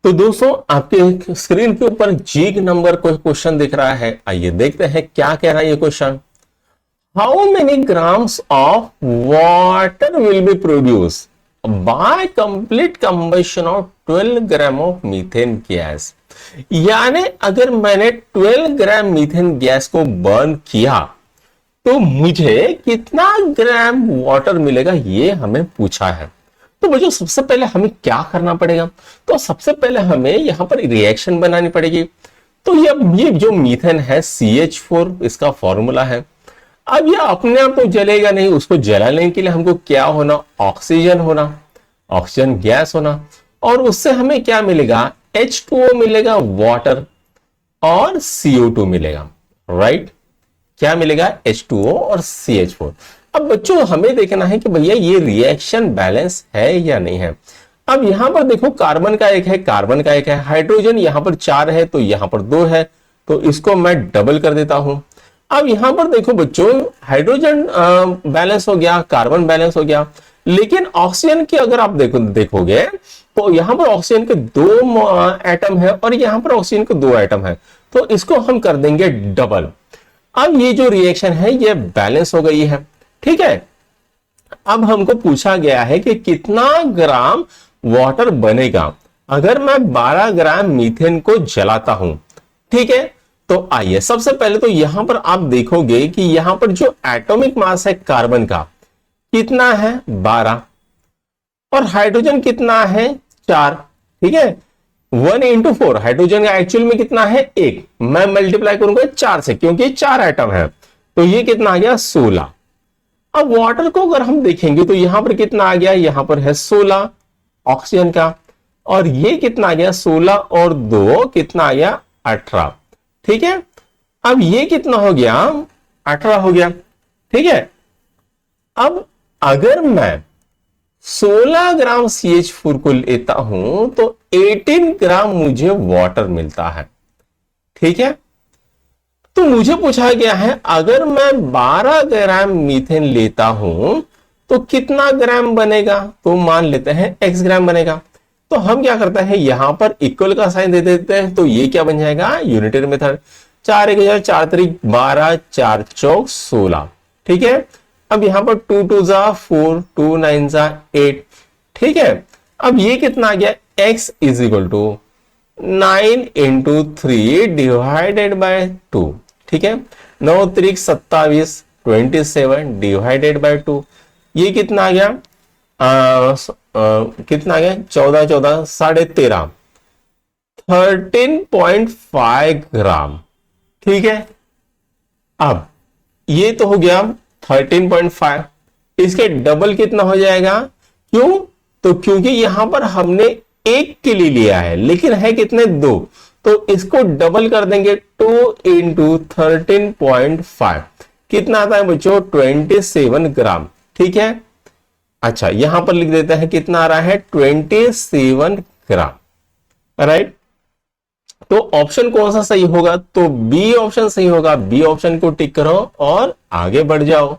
तो दोस्तों आपके स्क्रीन के ऊपर जीग नंबर कोई क्वेश्चन दिख रहा है। आइए देखते हैं क्या कह रहा है ये question. How many grams of water will be produce by complete combustion of 12 gram of methane gas. यानी अगर मैंने 12 ग्राम मीथेन गैस को बर्न किया तो मुझे कितना ग्राम वाटर मिलेगा, ये हमें पूछा है। तो बच्चों सबसे पहले हमें क्या करना पड़ेगा, तो सबसे पहले हमें यहां पर रिएक्शन बनानी पड़ेगी। तो ये जो मीथेन है CH4 इसका फॉर्मूला है। अब ये अपने आप तो जलेगा नहीं, उसको जलाने के लिए हमको क्या होना, ऑक्सीजन होना, ऑक्सीजन गैस होना। और उससे हमें क्या मिलेगा, H2O मिलेगा वाटर और CO2 मिलेगा। राइट, क्या मिलेगा, H2O और CH4। अब बच्चों हमें देखना है कि भैया ये रिएक्शन बैलेंस है या नहीं है। अब यहां पर देखो कार्बन का एक है, कार्बन का एक है, हाइड्रोजन यहां पर 4 है तो यहां पर 2 है, तो इसको मैं डबल कर देता हूं। अब यहां पर देखो बच्चों हाइड्रोजन बैलेंस हो गया, कार्बन बैलेंस हो गया, लेकिन ऑक्सीजन की अगर आप देखोगे तो यहां पर ऑक्सीजन के 2 एटम है और यहां पर ऑक्सीजन के 2 एटम है, तो इसको हम कर देंगे डबल। अब ये जो रिएक्शन है ये बैलेंस हो गई है। ठीक है, अब हमको पूछा गया है कि कितना ग्राम वाटर बनेगा अगर मैं 12 ग्राम मीथेन को जलाता हूं। ठीक है, तो आइए सबसे पहले तो यहां पर आप देखोगे कि यहां पर जो एटॉमिक मास है कार्बन का कितना है, 12, और हाइड्रोजन कितना है, 4। ठीक है, 1 into 4, हाइड्रोजन का एक्चुअल में कितना है, 1, मैं मल्टीप्लाई करूंगा 4 से क्योंकि 4 एटम है, तो ये कितना आ गया, 16। अब वाटर को अगर हम देखेंगे तो यहां पर कितना आ गया, यहां पर है 16 ऑक्सीजन का, और ये कितना आ गया, 16 और 2 कितना आ गया, 18। ठीक है, अब ये कितना हो गया, 18 हो गया। ठीक है, अब अगर मैं 16 ग्राम CH4 को लेता हूं तो 18 ग्राम मुझे वाटर मिलता है। ठीक है, तो मुझे पूछा गया है अगर मैं 12 ग्राम मीथेन लेता हूं तो कितना ग्राम बनेगा, तो मान लेते हैं x ग्राम बनेगा। तो हम क्या करते हैं, यहां पर इक्वल का साइन दे देते हैं, तो ये क्या बन जाएगा, यूनिटरी मेथड। 4 1 4 3 12, 4 चौक 16। ठीक है, अब यहां पर 2 2 जा 4, 2 9 जा 8। ठीक है, अब ये कितना आ गया, x is equal to 9 into 3 divided by 2। ठीक है, 9 3 27, 27 डिवाइडेड बाय 2, ये कितना आ गया, कितना आ गया, 14 14 13.5, 13.5 ग्राम। ठीक है, अब ये तो हो गया 13.5, इसके डबल कितना हो जाएगा, क्यों, तो क्योंकि यहां पर हमने एक के लिए लिया है लेकिन है कितने, 2, तो इसको डबल कर देंगे, 2 इंटू 13.5 कितना आता है बच्चों, 27 ग्राम। ठीक है, अच्छा यहां पर लिख देते हैं कितना आ रहा है, 27 ग्राम। राइट, तो ऑप्शन कौन सा सही होगा, तो बी ऑप्शन सही होगा। बी ऑप्शन को टिक करो और आगे बढ़ जाओ।